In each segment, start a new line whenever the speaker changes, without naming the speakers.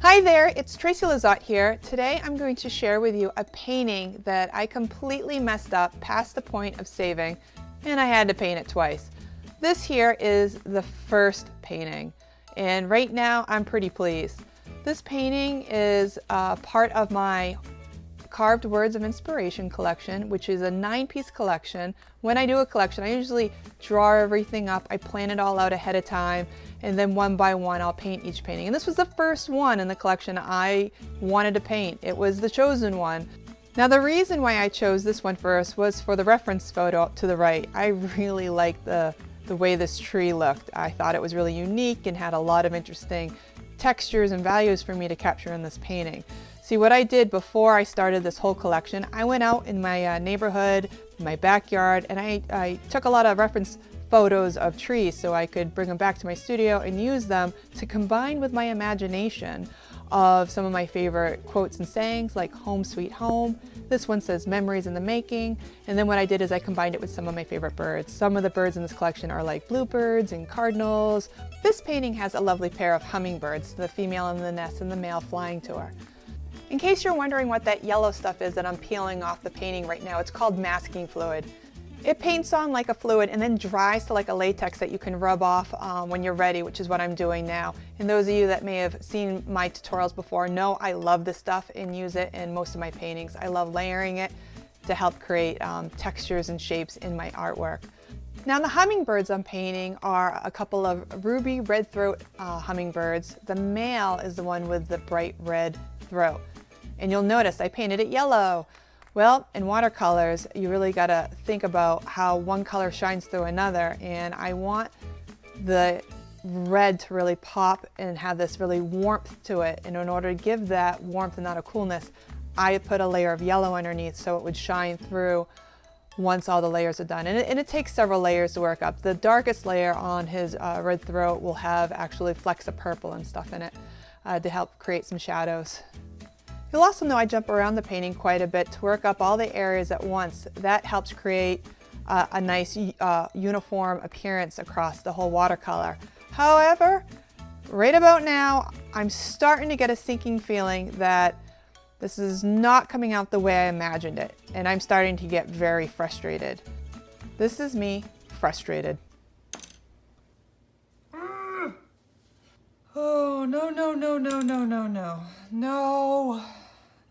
Hi there, it's Tracy Lizotte here. Today I'm going to share with you a painting that I completely messed up past the point of saving, and I had to paint it twice. This here is the first painting, and right now I'm pretty pleased. This painting is part of my Carved Words of Inspiration collection, which is a 9-piece collection. When I do a collection, I usually draw everything up. I plan it all out ahead of time, and then one by one I'll paint each painting. And this was the first one in the collection I wanted to paint. It was the chosen one. Now the reason why I chose this one first was for the reference photo up to the right. I really liked the way this tree looked. I thought it was really unique and had a lot of interesting textures and values for me to capture in this painting. See, what I did before I started this whole collection, I went out in my neighborhood, my backyard, and I took a lot of reference photos of trees so I could bring them back to my studio and use them to combine with my imagination of some of my favorite quotes and sayings, like home sweet home. This one says memories in the making. And then what I did is I combined it with some of my favorite birds. Some of the birds in this collection are like bluebirds and cardinals. This painting has a lovely pair of hummingbirds, the female in the nest and the male flying to her. In case you're wondering what that yellow stuff is that I'm peeling off the painting right now, it's called masking fluid. It paints on like a fluid and then dries to like a latex that you can rub off when you're ready, which is what I'm doing now. And those of you that may have seen my tutorials before know I love this stuff and use it in most of my paintings. I love layering it to help create textures and shapes in my artwork. Now the hummingbirds I'm painting are a couple of ruby red throat hummingbirds. The male is the one with the bright red throat. And you'll notice I painted it yellow. Well, in watercolors, you really gotta think about how one color shines through another, and I want the red to really pop and have this really warmth to it. And in order to give that warmth and not a coolness, I put a layer of yellow underneath so it would shine through once all the layers are done. And it takes several layers to work up. The darkest layer on his red throat will have actually flecks of purple and stuff in it to help create some shadows. You'll also know I jump around the painting quite a bit to work up all the areas at once. That helps create a nice uniform appearance across the whole watercolor. However, right about now, I'm starting to get a sinking feeling that this is not coming out the way I imagined it, and I'm starting to get very frustrated. This is me frustrated. Oh, no, no, no, no, no, no, no, no,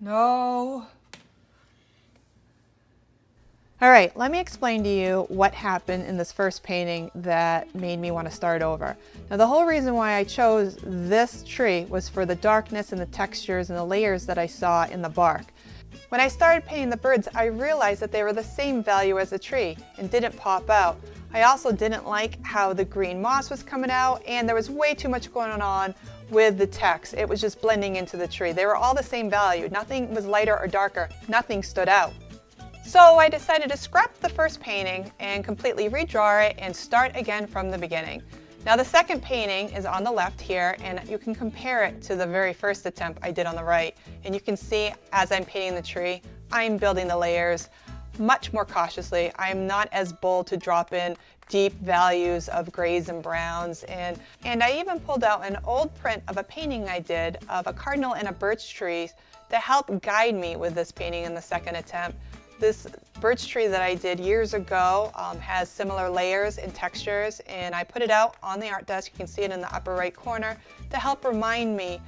no. All right, let me explain to you what happened in this first painting that made me want to start over. Now, the whole reason why I chose this tree was for the darkness and the textures and the layers that I saw in the bark. When I started painting the birds, I realized that they were the same value as the tree and didn't pop out. I also didn't like how the green moss was coming out, and there was way too much going on with the text. It was just blending into the tree. They were all the same value. Nothing was lighter or darker. Nothing stood out. So I decided to scrap the first painting and completely redraw it and start again from the beginning. Now the second painting is on the left here, and you can compare it to the very first attempt I did on the right. And you can see as I'm painting the tree, I'm building the layers much more cautiously. I'm not as bold to drop in deep values of grays and browns. And I even pulled out an old print of a painting I did of a cardinal and a birch tree to help guide me with this painting in the second attempt. This birch tree that I did years ago has similar layers and textures, and I put it out on the art desk. You can see it in the upper right corner to help remind me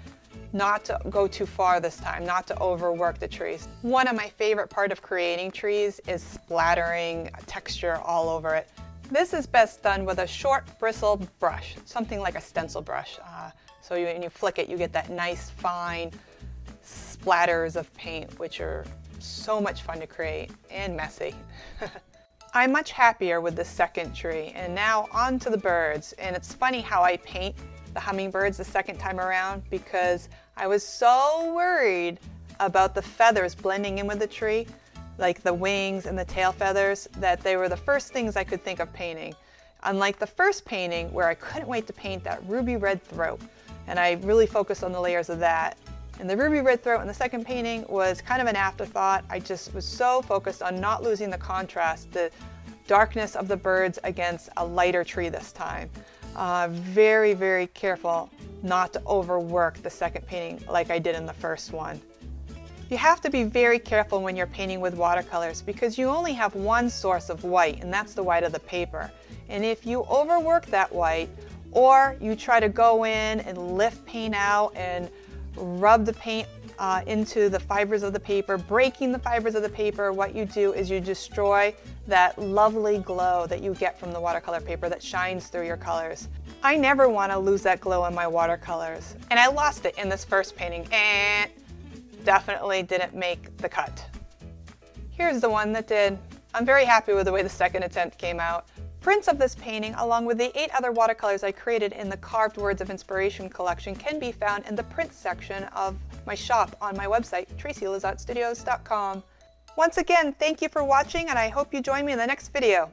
not to go too far this time, not to overwork the trees. One of my favorite part of creating trees is splattering texture all over it. This is best done with a short bristled brush, something like a stencil brush. So when you flick it, you get that nice fine splatters of paint, which are so much fun to create and messy. I'm much happier with the second tree, and now on to the birds. And it's funny how I paint the hummingbirds the second time around, because I was so worried about the feathers blending in with the tree, like the wings and the tail feathers, that they were the first things I could think of painting. Unlike the first painting, where I couldn't wait to paint that ruby red throat, and I really focused on the layers of that. And the ruby red throat in the second painting was kind of an afterthought. I just was so focused on not losing the contrast, the darkness of the birds against a lighter tree this time. Very, very careful not to overwork the second painting like I did in the first one. You have to be very careful when you're painting with watercolors because you only have one source of white, and that's the white of the paper. And if you overwork that white, or you try to go in and lift paint out and rub the paint into the fibers of the paper, breaking the fibers of the paper, what you do is you destroy that lovely glow that you get from the watercolor paper that shines through your colors. I never want to lose that glow in my watercolors, and I lost it in this first painting, and definitely didn't make the cut. Here's the one that did. I'm very happy with the way the second attempt came out. Prints of this painting, along with the 8 other watercolors I created in the Carved Words of Inspiration collection, can be found in the print section of my shop on my website, TracyLizotteStudios.com. Once again, thank you for watching, and I hope you join me in the next video.